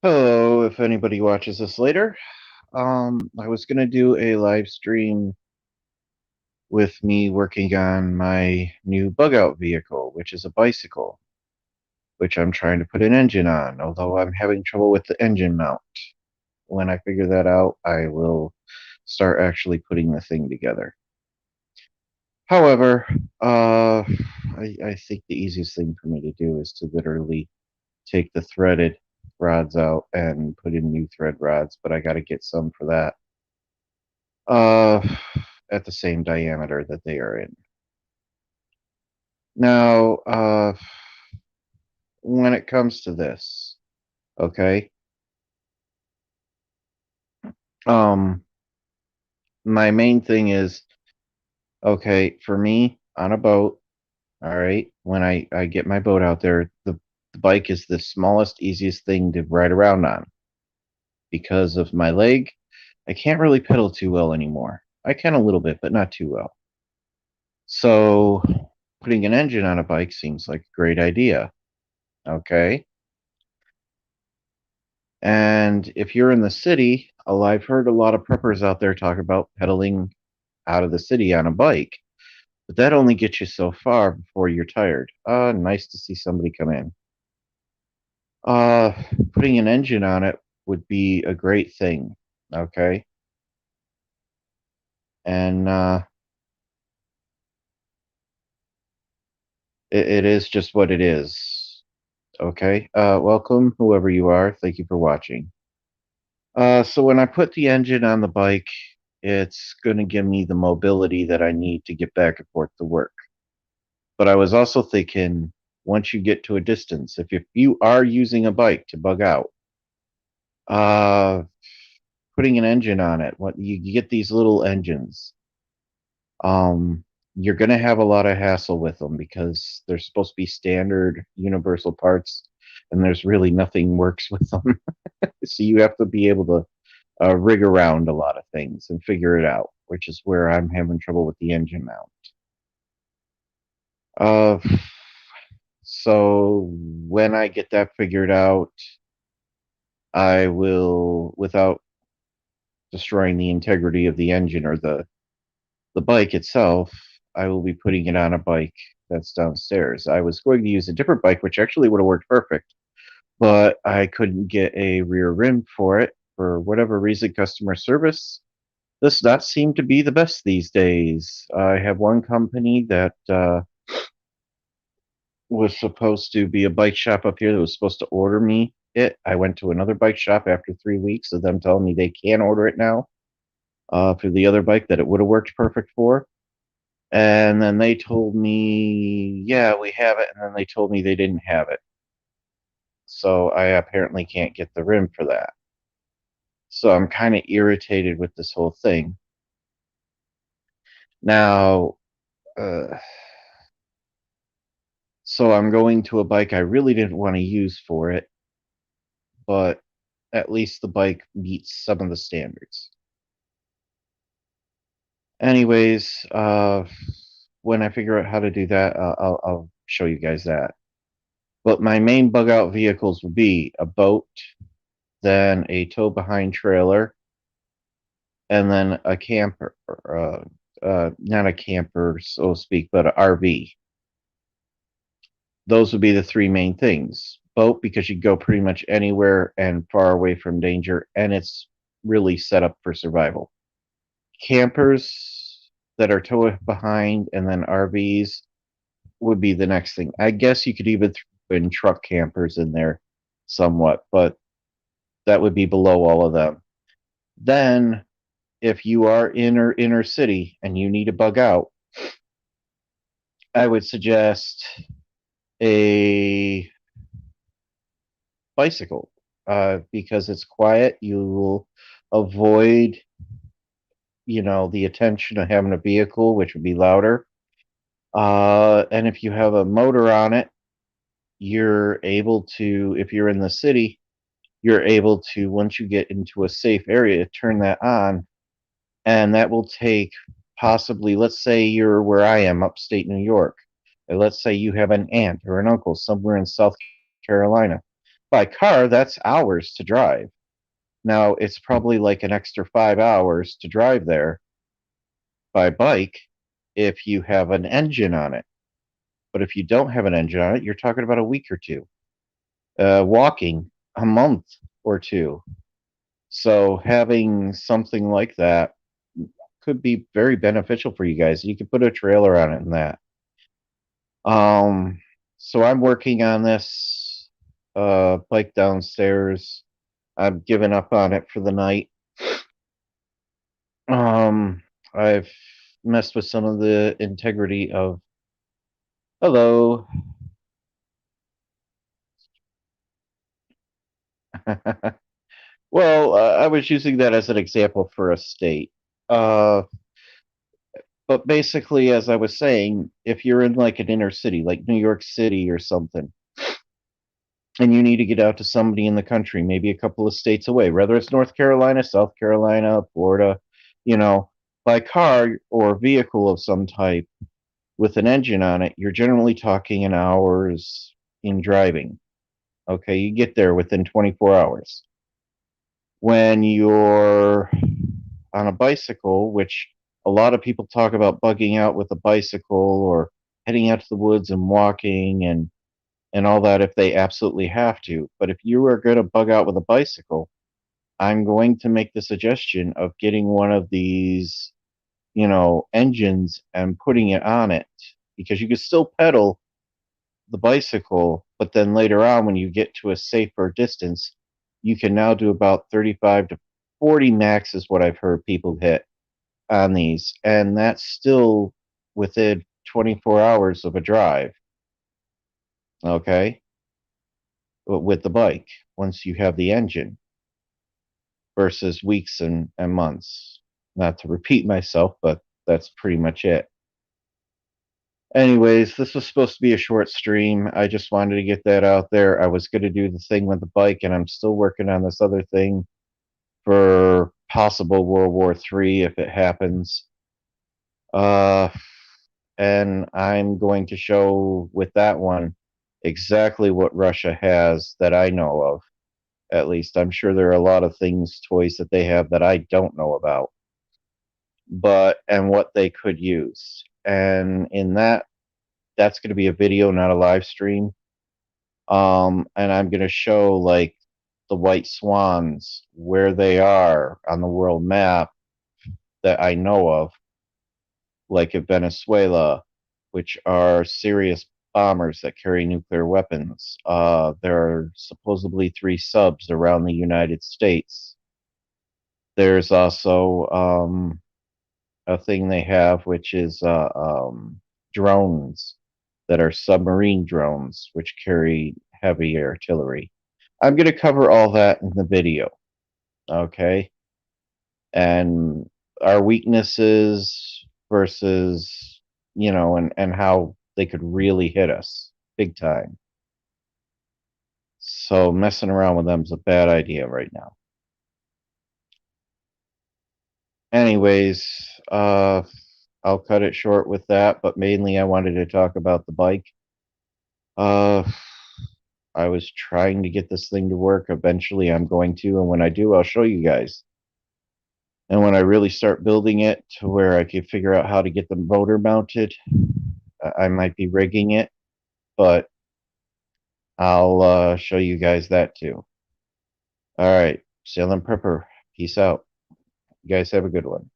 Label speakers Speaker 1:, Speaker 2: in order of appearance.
Speaker 1: Hello, if anybody watches this later. I was gonna do a live stream with me working on my new bug out vehicle, which is a bicycle, which I'm trying to put an engine on, although I'm having trouble with the engine mount. When I figure that out, I will start actually putting the thing together. However, I think the easiest thing for me to do is to literally take the threaded rods out and put in new thread rods, but I got to get some for that. uh, at the same diameter that they are in. Now, when it comes to this, okay, um, my main thing is, okay, for me on a boat, all right, when I get my boat out there, the bike is the smallest, easiest thing to ride around on. Because of my leg, I can't really pedal too well anymore. I can a little bit, but not too well. So, putting an engine on a bike seems like a great idea. Okay. And if you're in the city, I've heard a lot of preppers out there talk about pedaling out of the city on a bike, but that only gets you so far before you're tired. Nice to see somebody come in. Uh, Putting an engine on it would be a great thing. Okay. And it is just what it is. Okay. Welcome, whoever you are. Thank you for watching. So when I put the engine on the bike, it's going to give me the mobility that I need to get back and forth to work. But I was also thinking, once you get to a distance, if you are using a bike to bug out, uh, putting an engine on it, what you get these little engines, um, you're going to have a lot of hassle with them because they're supposed to be standard universal parts, and there's really nothing works with them. So you have to be able to rig around a lot of things and figure it out, which is where I'm having trouble with the engine mount. Uh, so when I get that figured out, I will, without destroying the integrity of the engine or the bike itself, I will be putting it on a bike that's downstairs. I was going to use a different bike, which actually would have worked perfect, but I couldn't get a rear rim for it for whatever reason. Customer service does not seem to be the best these days. I have one company that was supposed to be a bike shop up here that was supposed to order me it. I went to another bike shop after 3 weeks of them telling me they can order it now for the other bike that it would have worked perfect for. And then they told me, yeah, we have it. And then they told me they didn't have it. So I apparently can't get the rim for that. So I'm kind of irritated with this whole thing. Now, uh, so I'm going to a bike I really didn't want to use for it, but at least the bike meets some of the standards. Anyways, when I figure out how to do that, I'll show you guys that. But my main bug out vehicles will be a boat, then a tow behind trailer, and then a camper. Not a camper, so to speak, but an RV. Those would be the three main things. Boat, because you go pretty much anywhere and far away from danger, and it's really set up for survival. Campers that are towed behind, and then RVs would be the next thing. I guess you could even throw in truck campers in there somewhat, but that would be below all of them. Then, if you are inner city and you need to bug out, I would suggest a bicycle because it's quiet. You will avoid, the attention of having a vehicle, which would be louder. And if you have a motor on it, you're able to, if you're in the city, you're able to, once you get into a safe area, turn that on. And that will take possibly, let's say you're where I am, upstate New York. And let's say you have an aunt or an uncle somewhere in South Carolina. By car, that's hours to drive. Now, it's probably like an extra 5 hours to drive there by bike if you have an engine on it. But if you don't have an engine on it, you're talking about a week or two. Walking, a month or two. So having something like that could be very beneficial for you guys. You could put a trailer on it and that. Um, so I'm working on this bike downstairs. I've given up on it for the night. I've messed with some of the integrity of. Hello. Well, I was using that as an example for a state. Uh, but basically, as I was saying, if you're in like an inner city, like New York City or something, and you need to get out to somebody in the country, maybe a couple of states away, whether it's North Carolina, South Carolina, Florida, you know, by car or vehicle of some type with an engine on it, you're generally talking in hours in driving. Okay, you get there within 24 hours. When you're on a bicycle, which a lot of people talk about bugging out with a bicycle or heading out to the woods and walking and all that if they absolutely have to. But if you are going to bug out with a bicycle, I'm going to make the suggestion of getting one of these, engines and putting it on it because you can still pedal the bicycle, but then later on, when you get to a safer distance, you can now do about 35 to 40 max, is what I've heard people hit on these. And that's still within 24 hours of a drive, okay, with the bike once you have the engine versus weeks and months. Not to repeat myself, but that's pretty much it. Anyways, this was supposed to be a short stream. I just wanted to get that out there. I was going to do the thing with the bike, and I'm still working on this other thing for possible World War III if it happens. Uh, and I'm going to show with that one exactly what Russia has that I know of. At least I'm sure there are a lot of things, toys that they have that I don't know about, and what they could use. And in that's going to be a video, not a live stream. And I'm going to show like the white swans, where they are on the world map that I know of, like at Venezuela, which are serious bombers that carry nuclear weapons. There are supposedly 3 subs around the United States. There's also a thing they have, which is drones that are submarine drones, which carry heavy artillery. I'm going to cover all that in the video, okay? And our weaknesses versus, and how they could really hit us big time. So messing around with them is a bad idea right now. Anyways, I'll cut it short with that, but mainly I wanted to talk about the bike. I was trying to get this thing to work. Eventually, I'm going to, and when I do, I'll show you guys. And when I really start building it to where I can figure out how to get the motor mounted, I might be rigging it, but I'll show you guys that too. All right, Salem Prepper, peace out. You guys have a good one.